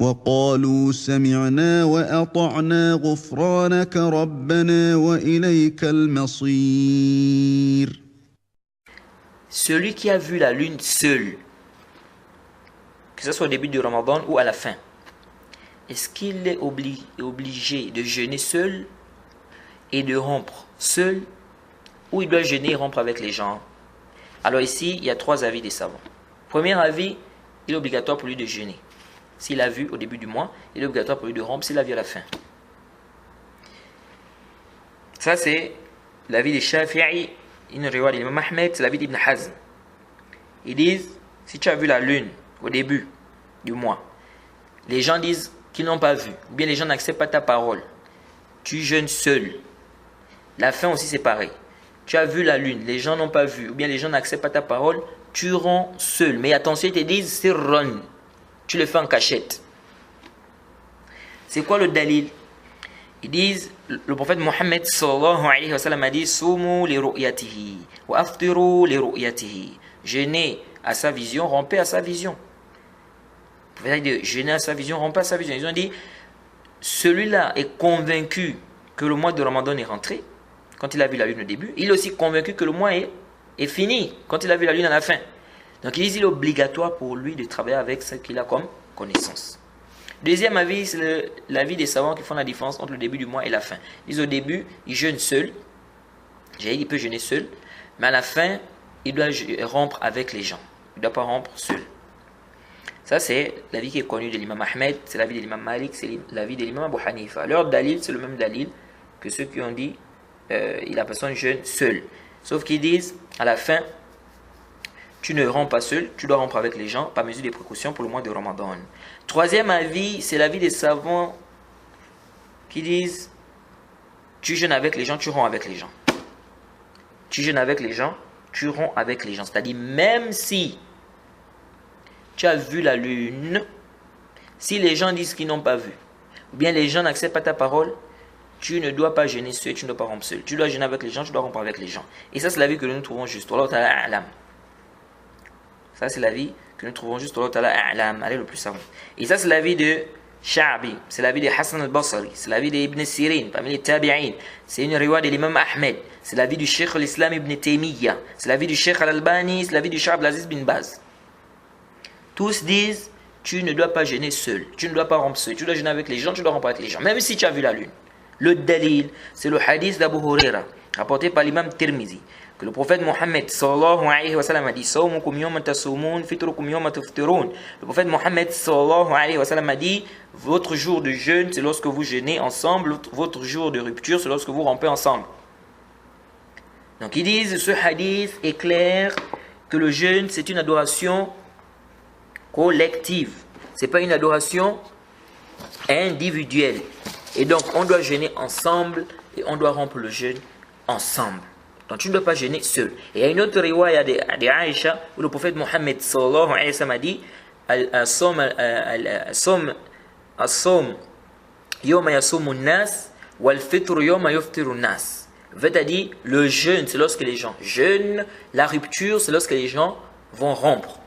وقالوا سمعنا وأطعنا غفرانك ربنا وإليك المصير. Celui qui a vu la lune seul, que ce soit au début du Ramadan ou à la fin, est-ce qu'il est obligé de jeûner seul et de rompre seul, ou il doit jeûner et rompre avec les gens? Alors ici, il y a trois avis des savants. Premier avis, il est obligatoire pour lui de jeûner. S'il a vu au début du mois, il est obligatoire pour lui de rompre s'il a vu à la fin. Ça, c'est l'avis des Shafi'i, une riwaya de l'imam Ahmed, c'est l'avis d'Ibn Hazm. Ils disent, si tu as vu la lune au début du mois, les gens disent qu'ils n'ont pas vu, ou bien les gens n'acceptent pas ta parole, tu jeûnes seul. La fin aussi c'est pareil. Tu as vu la lune, les gens n'ont pas vu, ou bien les gens n'acceptent pas ta parole, tu romps seul. Mais attention, ils te disent sirran, tu le fais en cachette. C'est quoi le dalil? Ils disent, le prophète Mohammed sallallahu alayhi wa sallam a dit, Soumu li ru'yatihi, wa aftiru li ru'yatihi. Jeûnez à sa vision, rompez à sa vision. Le prophète a dit, jeûnez à sa vision, rompez à sa vision. Ils ont dit, celui-là est convaincu que le mois de Ramadan est rentré, quand il a vu la lune au début. Il est aussi convaincu que le mois est fini, quand il a vu la lune à la fin. Donc ils disent, il est obligatoire pour lui de travailler avec ce qu'il a comme connaissance. Deuxième avis, c'est l'avis des savants qui font la différence entre le début du mois et la fin. Ils disent au début, il jeûne seul. Il peut jeûner seul. Mais à la fin, il doit rompre avec les gens. Il ne doit pas rompre seul. Ça, c'est l'avis qui est connu de l'imam Ahmed, c'est l'avis de l'imam Malik, c'est l'avis de l'imam Abu Hanifa. Leur dalil, c'est le même dalil que ceux qui ont dit la personne jeûne seul. Sauf qu'ils disent, à la fin, tu ne rompes pas seul, tu dois rompre avec les gens par mesure des précautions pour le mois de Ramadan. Troisième avis, c'est l'avis des savants qui disent, tu jeûnes avec les gens, tu romps avec les gens. Tu jeûnes avec les gens, tu romps avec les gens. C'est-à-dire, même si tu as vu la lune, si les gens disent qu'ils n'ont pas vu, ou bien les gens n'acceptent pas ta parole, tu ne dois pas jeûner seul, tu ne dois pas rompre seul. Tu dois jeûner avec les gens, tu dois rompre avec les gens. Et ça, c'est l'avis que nous trouvons juste. Ça, c'est l'avis que nous trouvons juste. Allez, le plus savant. Et ça, c'est l'avis de Sha'bi, c'est l'avis de Hassan al-Basri, c'est l'avis d'Ibn Sirin, parmi les Tabi'in. C'est une riwaya de l'imam Ahmed, c'est l'avis du Cheikh al-Islam Ibn Taymiyyah, c'est l'avis du Cheikh al-Albani, c'est l'avis du Cheikh Abdelaziz bin Baz. Tous disent, tu ne dois pas jeûner seul, tu ne dois pas rompre seul, tu dois jeûner avec les gens, tu dois rompre avec les gens, même si tu as vu la lune. Le dalil, c'est le hadith d'Abu Huraira, rapporté par l'imam Tirmizi, que le prophète Mohammed sallallahu alayhi wa sallam a dit, Sawmukum yawma tasawmun, fitrukum yawma tuftirun. Le prophète Mohammed sallallahu alayhi wa sallam a dit, votre jour de jeûne, c'est lorsque vous jeûnez ensemble, votre jour de rupture, c'est lorsque vous rompez ensemble. Donc ils disent, ce hadith est clair que le jeûne, c'est une adoration collective. Ce n'est pas une adoration individuelle. Et donc, on doit jeûner ensemble et on doit rompre le jeûne ensemble. Donc, tu ne dois pas jeûner seul. Et il y a une autre riwaya de Aïcha où le prophète Mohammed sallallahu alayhi wa sallam a dit, As-sawm yawma yasumu nas wal fitr yawma yuftiru nas. En fait, a dit, le jeûne, c'est lorsque les gens jeûnent, la rupture, c'est lorsque les gens vont rompre.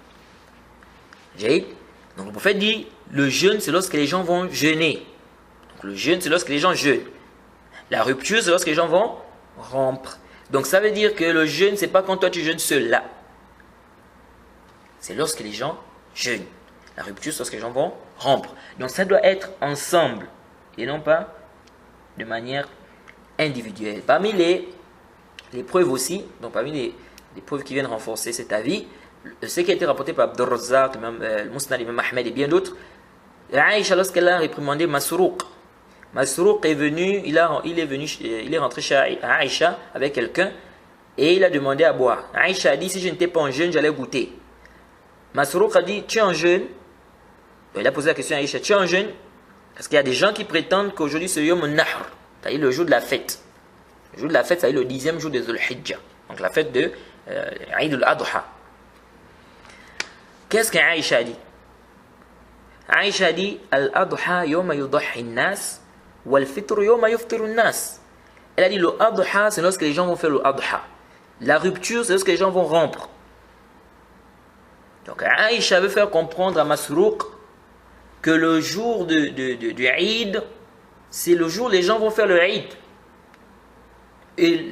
Donc, le prophète dit, le jeûne, c'est lorsque les gens vont jeûner. Donc, le jeûne, c'est lorsque les gens jeûnent. La rupture, c'est lorsque les gens vont rompre. Donc, ça veut dire que le jeûne, ce n'est pas quand toi tu jeûnes seul là. C'est lorsque les gens jeûnent. La rupture, c'est lorsque les gens vont rompre. Donc, ça doit être ensemble et non pas de manière individuelle. Parmi les preuves aussi, donc parmi les preuves qui viennent renforcer cet avis, ce qui a été rapporté par Abd al-Razzaq, le Musnad Imam Ahmed et bien d'autres, Aïcha, lorsqu'elle a réprimandé Masrouq, Masrouq est venu, il est rentré chez Aïcha avec quelqu'un et il a demandé à boire. Aïcha a dit, si je n'étais pas en jeûne, j'allais goûter. Masrouq a dit, tu es en jeûne? Il a posé la question à Aïcha, tu es en jeûne? Parce qu'il y a des gens qui prétendent qu'aujourd'hui c'est Yom al-Nahr, c'est-à-dire le jour de la fête. Le jour de la fête, c'est-à-dire le 10e jour de Dhul Hijjah, donc la fête de Eid al-Adha. Qu'est-ce qu'Aïcha a dit? Aïcha a dit, Al-Adha yawma yudahi nas wal-fitr yawma yuftiru nas. Elle a dit, le Adha, c'est lorsque les gens vont faire le Adha. La rupture, c'est lorsque les gens vont rompre. Donc Aïcha veut faire comprendre à Masrouq que le jour du Eid, c'est le jour où les gens vont faire le Eid. Et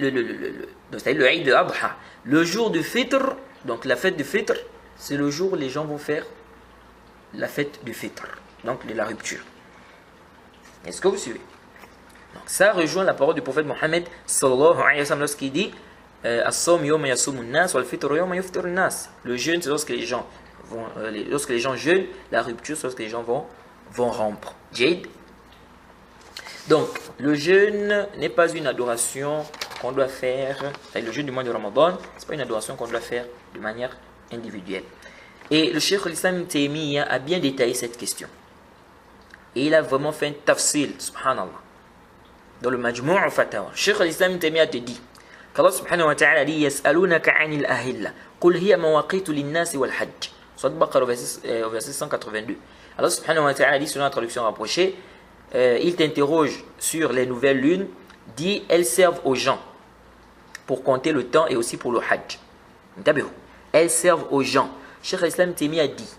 c'est-à-dire le Eid de Adha. Le jour du Fitr, donc la fête du Fitr, c'est le jour où les gens vont faire la fête du Fitr, donc de la rupture. Est-ce que vous suivez? Donc ça rejoint la parole du prophète Mohammed sallallahu alayhi wa sallam lorsqu'il dit As-sawm yawma yasumun nas wal fitr yawma yuftirun nas. Le jeûne, c'est lorsque les gens jeûnent, la rupture, c'est lorsque les gens vont rompre. Jade. Donc, le jeûne n'est pas une adoration qu'on doit faire, le jeûne du mois de Ramadan, ce n'est pas une adoration qu'on doit faire de manière individuelle. Et le Cheikh al-Islam Ibn Taymiyyah a bien détaillé cette question. Et il a vraiment fait un tafsil, subhanallah. Dans le Majmou' al-Fatawa, le Cheikh al-Islam Ibn Taymiyyah te dit qu'Allah subhanahu wa ta'ala dit Yas'alunaka 'anil ahilla, qul hiya mawaqitu lin-nasi wal hajj. Surat Baqarah au verset 182. Allah subhanahu wa ta'ala dit, selon la traduction rapprochée, il t'interroge sur les nouvelles lunes, dit elles servent aux gens pour compter le temps et aussi pour le hajj. Elles servent aux gens. Cheikh al-Islam Taymiyyah dit,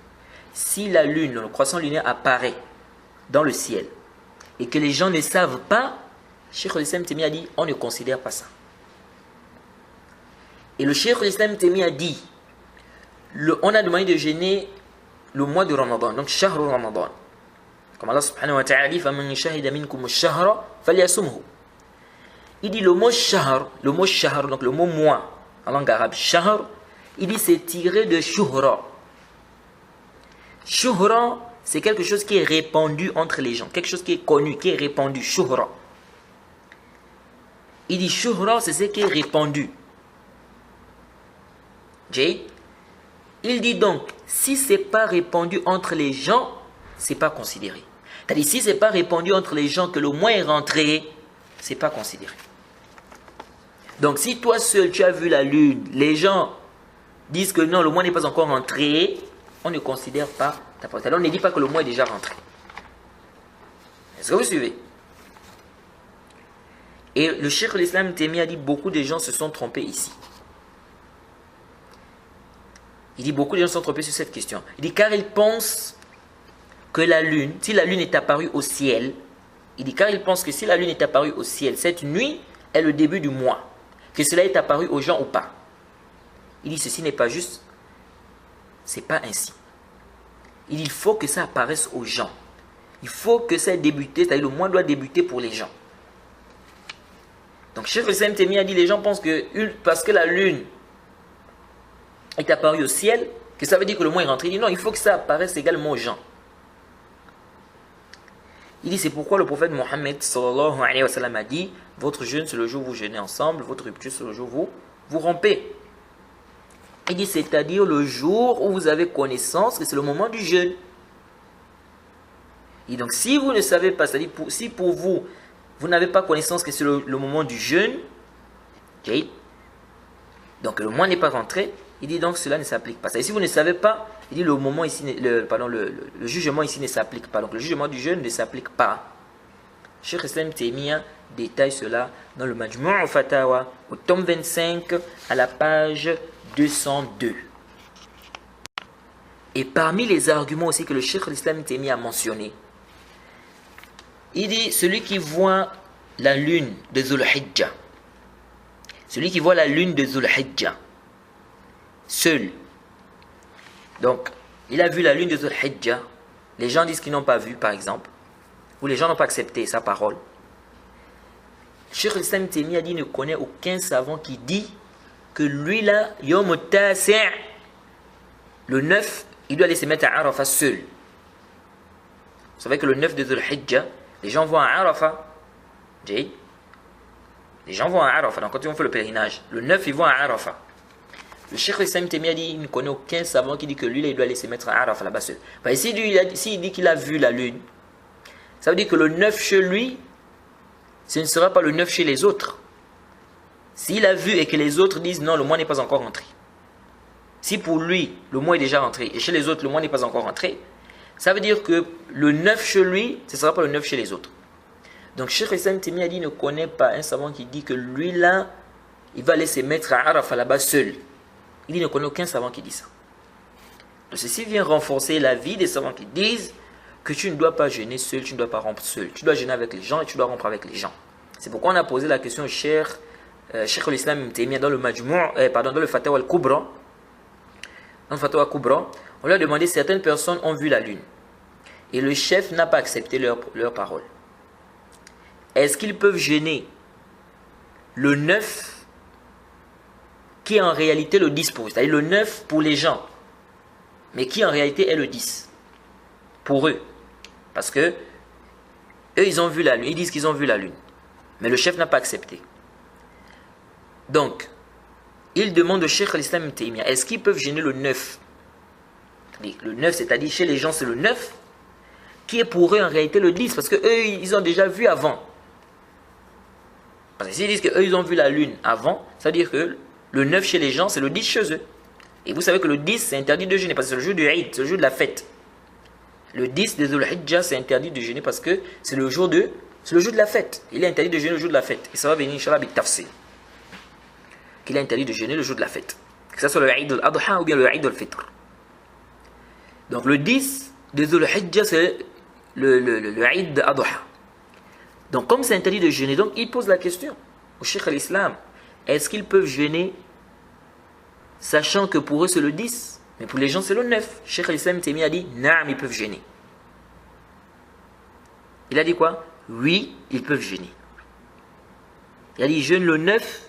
si la lune, le croissant lunaire apparaît dans le ciel et que les gens ne savent pas, Cheikh al-Islam Taymiyyah dit, on ne considère pas ça. Et le Cheikh al-Islam Taymiyyah dit, on a demandé de jeûner le mois de Ramadan, donc Shahr Ramadan. Comme Allah subhanahu wa ta'ala dit, فَمَنْ شَهِدَ مِنْكُمُ الشَّهْرَ فَلْيَصُمْهُ. Il dit le mot shahr, donc le mot mois en langue arabe, shahr, il dit c'est tiré de shuhra. Shuhra, c'est quelque chose qui est répandu entre les gens, quelque chose qui est connu, qui est répandu, shuhra. Il dit shuhra, c'est ce qui est répandu. Il dit donc, si ce n'est pas répandu entre les gens, c'est pas considéré. C'est-à-dire, si ce n'est pas répandu entre les gens que le mois est rentré, c'est pas considéré. Donc, si toi seul tu as vu la lune, les gens disent que non, le mois n'est pas encore rentré, on ne considère pas ta parole. Alors, on ne dit pas que le mois est déjà rentré. Est-ce que vous suivez? Et le Cheikh al-Islam Taymiyyah a dit beaucoup de gens se sont trompés ici. Il dit beaucoup de gens se sont trompés sur cette question. Il dit car ils pensent que la lune, si la lune est apparue au ciel, il dit car ils pensent que si la lune est apparue au ciel, cette nuit est le début du mois, que cela est apparu aux gens ou pas. Il dit ceci n'est pas juste, c'est pas ainsi. Il dit il faut que ça apparaisse aux gens. Il faut que ça ait débuté, c'est-à-dire le mois doit débuter pour les gens. Donc Cheikh al-Islam Taymiyyah a dit les gens pensent que parce que la lune est apparue au ciel, que ça veut dire que le mois est rentré. Il dit non, il faut que ça apparaisse également aux gens. Il dit c'est pourquoi le prophète Mohammed sallallahu alayhi wa sallam a dit votre jeûne c'est le jour où vous jeûnez ensemble, votre rupture c'est le jour où vous rompez. Il dit c'est-à-dire le jour où vous avez connaissance que c'est le moment du jeûne. Et donc si vous ne savez pas, c'est-à-dire si pour vous, vous n'avez pas connaissance que c'est le moment du jeûne, okay, donc le mois n'est pas rentré, il dit donc cela ne s'applique pas. Si vous ne savez pas, il dit le jugement ici ne s'applique pas. Donc le jugement du jeûne ne s'applique pas. Cheikh al-Islam Taymiyyah détaille cela dans le Majmou' al-Fatawa, au tome 25, à la page 202. Et parmi les arguments aussi que le Cheikh al-Islam Taymiyyah a mentionné, il dit celui qui voit la lune de Dhul Hijjah, celui qui voit la lune de Dhul Hijjah, seul. Donc, il a vu la lune de Dhul Hijjah. Les gens disent qu'ils n'ont pas vu, par exemple. Ou les gens n'ont pas accepté sa parole. Cheikh al-Islam Taymiyyah dit ne connaît aucun savant qui dit que lui là, Yom al-Tasi', le 9, il doit aller se mettre à Arafat seul. Vous savez que le 9 de Dhul Hijjah, les gens vont à Arafat. Les gens vont à Arafat. Donc, quand ils vont faire le pèlerinage, le 9, ils vont à Arafat. Le Cheikh al-Islam Taymiyyah dit il ne connaît aucun savant qui dit que lui là, il doit aller se mettre à Arafat là-bas seul. S'il dit qu'il a vu la lune, ça veut dire que le 9 chez lui, ce ne sera pas le 9 chez les autres. S'il a vu et que les autres disent non, le mois n'est pas encore rentré. Si pour lui, le mois est déjà rentré et chez les autres, le mois n'est pas encore rentré, ça veut dire que le 9 chez lui, ce ne sera pas le 9 chez les autres. Donc Cheikh al-Islam Taymiyyah dit ne connaît pas un savant qui dit que lui là, il va aller se mettre à Arafat là-bas seul. Il dit ne connaît aucun savant qui dit ça. Donc ceci vient renforcer l'avis des savants qui disent que tu ne dois pas jeûner seul, tu ne dois pas rompre seul. Tu dois jeûner avec les gens et tu dois rompre avec les gens. C'est pourquoi on a posé la question au Cheikh al-Islam Ibn Taymiyyah dans le dans le Fatawa al-Kubra. Dans le Fatawa al-Kubra, on lui a demandé, certaines personnes ont vu la lune. Et le chef n'a pas accepté leur parole. Est-ce qu'ils peuvent jeûner le 9 qui est en réalité le 10 pour eux, c'est-à-dire le 9 pour les gens, mais qui en réalité est le 10 pour eux? Parce que eux, ils ont vu la lune, ils disent qu'ils ont vu la lune. Mais le chef n'a pas accepté. Donc, il demande au Cheikh al-Islam Ibn Taymiyyah, est-ce qu'ils peuvent jeûner le 9? Le 9, c'est-à-dire chez les gens, c'est le 9, qui est pour eux en réalité le 10, parce qu'eux, ils ont déjà vu avant. Parce que s'ils disent qu'eux, ils ont vu la lune avant, ça veut dire que le 9 chez les gens, c'est le 10 chez eux. Et vous savez que le 10, c'est interdit de jeûner, parce que c'est le jour du Eid, c'est le jour de la fête. Le 10 de Dhul-Hijjah, c'est interdit de jeûner parce que c'est le jour de la fête. Il est interdit de jeûner le jour de la fête. Et ça va venir, Inch'Allah, avec tafsir. Qu'il est interdit de jeûner le jour de la fête. Que ce soit le Eid al-Adha ou bien le Eid al-Fitr. Donc le 10 de Dhul-Hijjah, c'est le Eid al-Adha. Donc comme c'est interdit de jeûner, donc il pose la question au Cheikh al-Islam. Est-ce qu'ils peuvent jeûner sachant que pour eux c'est le 10, mais pour les gens c'est le 9? Cheikh al-Islam Taymiyyah a dit, naam, ils peuvent jeûner. Il a dit quoi? Oui, ils peuvent jeûner. Il a dit, jeûne le 9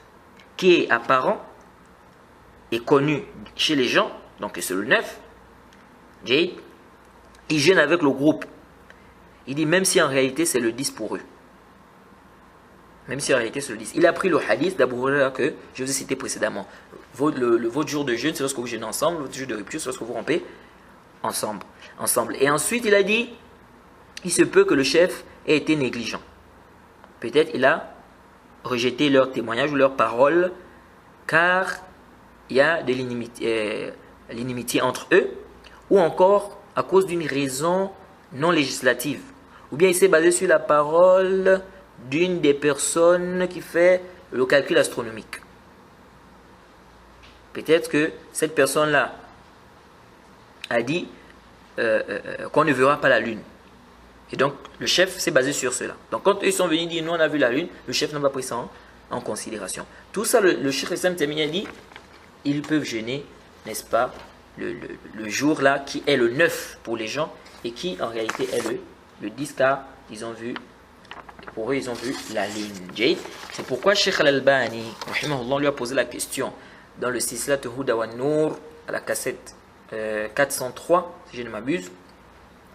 qui est apparent et connu chez les gens, donc c'est le 9. Il jeûne avec le groupe. Il dit, même si en réalité c'est le 10 pour eux. Même si en réalité c'est le 10. Il a pris le hadith d'Abu Huraira que je vous ai cité précédemment. Votre jour de jeûne, c'est lorsque vous jeûnez ensemble. Votre jour de rupture, c'est lorsque vous rompez ensemble. Et ensuite, il a dit, il se peut que le chef ait été négligent. Peut-être il a rejeté leurs témoignages ou leurs paroles, car il y a de l'inimitié entre eux, ou encore à cause d'une raison non législative. Ou bien il s'est basé sur la parole d'une des personnes qui fait le calcul astronomique. Peut-être que cette personne-là a dit qu'on ne verra pas la lune. Et donc, le chef s'est basé sur cela. Donc, quand ils sont venus dire, nous on a vu la lune, le chef n'a pas pris ça en considération. Tout ça, le Cheikh al-Islam Taymiyyah dit, ils peuvent jeûner, n'est-ce pas, le jour-là, qui est le 9 pour les gens, et qui en réalité est le 10, car ils ont vu, pour eux, ils ont vu la lune. C'est pourquoi Cheikh al-Albani, on lui a posé la question dans le Sislat Huda wa Nour, à la cassette 403, si je ne m'abuse.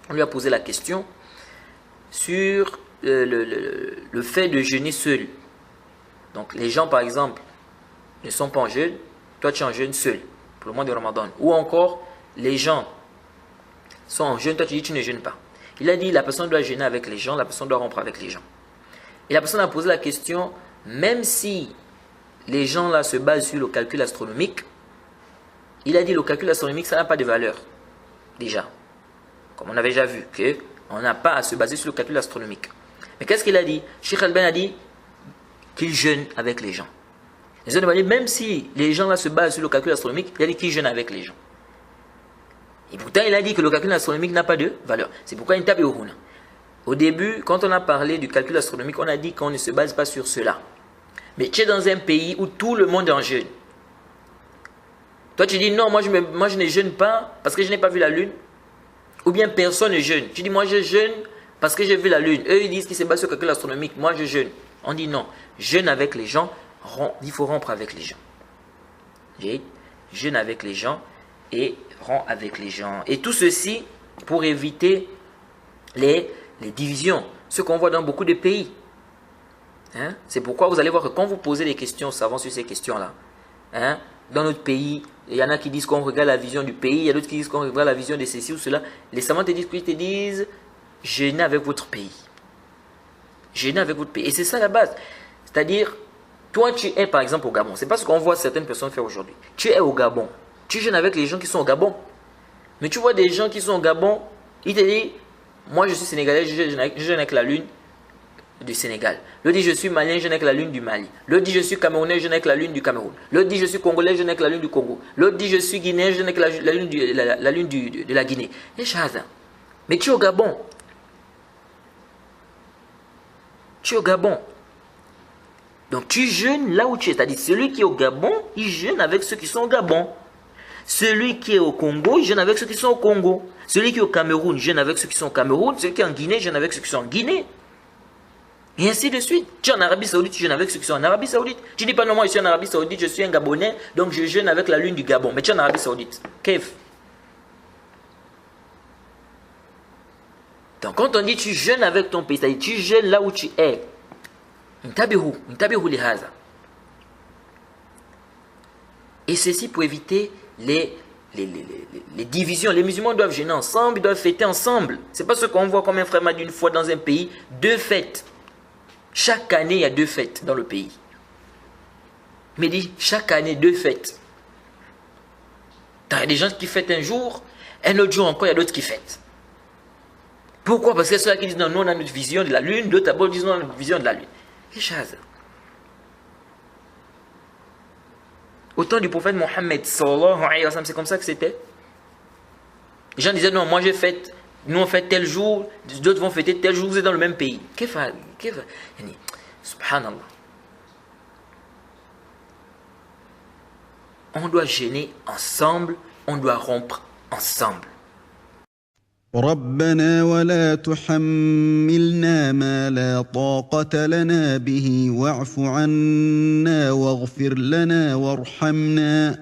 On lui a posé la question sur le fait de jeûner seul. Donc les gens par exemple ne sont pas en jeûne, toi tu es en jeûne seul pour le mois de Ramadan. Ou encore les gens sont en jeûne, toi tu dis tu ne jeûnes pas. Il a dit la personne doit jeûner avec les gens, la personne doit rompre avec les gens. Et la personne a posé la question, même si les gens là se basent sur le calcul astronomique, il a dit le calcul astronomique ça n'a pas de valeur déjà. Comme on avait déjà vu que on n'a pas à se baser sur le calcul astronomique. Mais qu'est-ce qu'il a dit? Cheikh Al-Ben a dit qu'il jeûne avec les gens. Les autres ont dit, même si les gens là se basent sur le calcul astronomique, il a dit qu'il jeûne avec les gens. Et pourtant, il a dit que le calcul astronomique n'a pas de valeur. C'est pourquoi il tape Yohuna. Au début, quand on a parlé du calcul astronomique, on a dit qu'on ne se base pas sur cela. Mais tu es dans un pays où tout le monde est en jeûne. Toi, tu dis non, moi je ne jeûne pas parce que je n'ai pas vu la lune. Ou bien personne ne jeûne. Tu dis, moi je jeûne parce que j'ai vu la lune. Eux, ils disent qu'ils se basent sur le calcul astronomique. Moi, je jeûne. On dit non. Jeûne avec les gens. Il faut rompre avec les gens. Jeûne avec les gens et rompt avec les gens. Et tout ceci pour éviter les divisions. Ce qu'on voit dans beaucoup de pays. Hein? C'est pourquoi vous allez voir que quand vous posez des questions aux savants sur ces questions-là, hein, dans notre pays, il y en a qui disent qu'on regarde la vision du pays, il y a d'autres qui disent qu'on regarde la vision de ceci ou cela. Les savants te disent, jeûnez avec votre pays. Jeûnez avec votre pays. Et c'est ça la base. C'est-à-dire, toi tu es par exemple au Gabon. C'est pas ce qu'on voit certaines personnes faire aujourd'hui. Tu es au Gabon. Tu jeûnes avec les gens qui sont au Gabon. Mais tu vois des gens qui sont au Gabon, ils te disent, moi je suis sénégalais, je jeûne avec la lune du Sénégal. L'autre dit je suis malien, je jeûne avec la lune du Mali. L'autre dit je suis camerounais, je jeûne avec la lune du Cameroun. L'autre dit je suis congolais, je jeûne avec la lune du Congo. L'autre dit je suis guinéen, je jeûne avec la lune de la Guinée. Et Shahada. Mais tu es au Gabon. Tu es au Gabon. Donc tu jeûnes là où tu es. C'est-à-dire celui qui est au Gabon, il jeûne avec ceux qui sont au Gabon. Celui qui est au Congo, il jeûne avec ceux qui sont au Congo. Celui qui est au Cameroun, il jeûne avec ceux qui sont au Cameroun. Celui qui est en Guinée, il jeûne avec ceux qui sont en Guinée. Et ainsi de suite. Tu es en Arabie Saoudite, tu jeûnes avec ceux qui sont en Arabie Saoudite. Tu ne dis pas non, moi je suis en Arabie Saoudite, je suis un Gabonais, donc je jeûne avec la lune du Gabon. Mais tu es en Arabie Saoudite. Kef. Donc quand on dit tu jeûnes avec ton pays, c'est-à-dire tu jeûnes là où tu es. Et ceci pour éviter les divisions. Les musulmans doivent jeûner ensemble, ils doivent fêter ensemble. C'est pas ce qu'on voit comme un frère m'a dit une fois dans un pays, 2 fêtes. Chaque année, il y a 2 fêtes dans le pays. Mais dit, chaque année, 2 fêtes. Il y a des gens qui fêtent un jour, un autre jour encore, il y a d'autres qui fêtent. Pourquoi? Parce que ceux qui disent non, nous on a notre vision de la lune, d'autres d'abord disent non, on a notre vision de la lune. Quelle chose. Au temps du prophète Mohammed, sallallahu alayhi wa sallam, c'est comme ça que c'était. Les gens disaient non, moi j'ai fête, nous on fête tel jour, d'autres vont fêter tel jour, vous êtes dans le même pays. Subhanallah. On doit jeûner ensemble, on doit rompre ensemble. ربنا ولا تحملنا ما لا طاقة لنا به واعف عنا واغفر لنا وارحمنا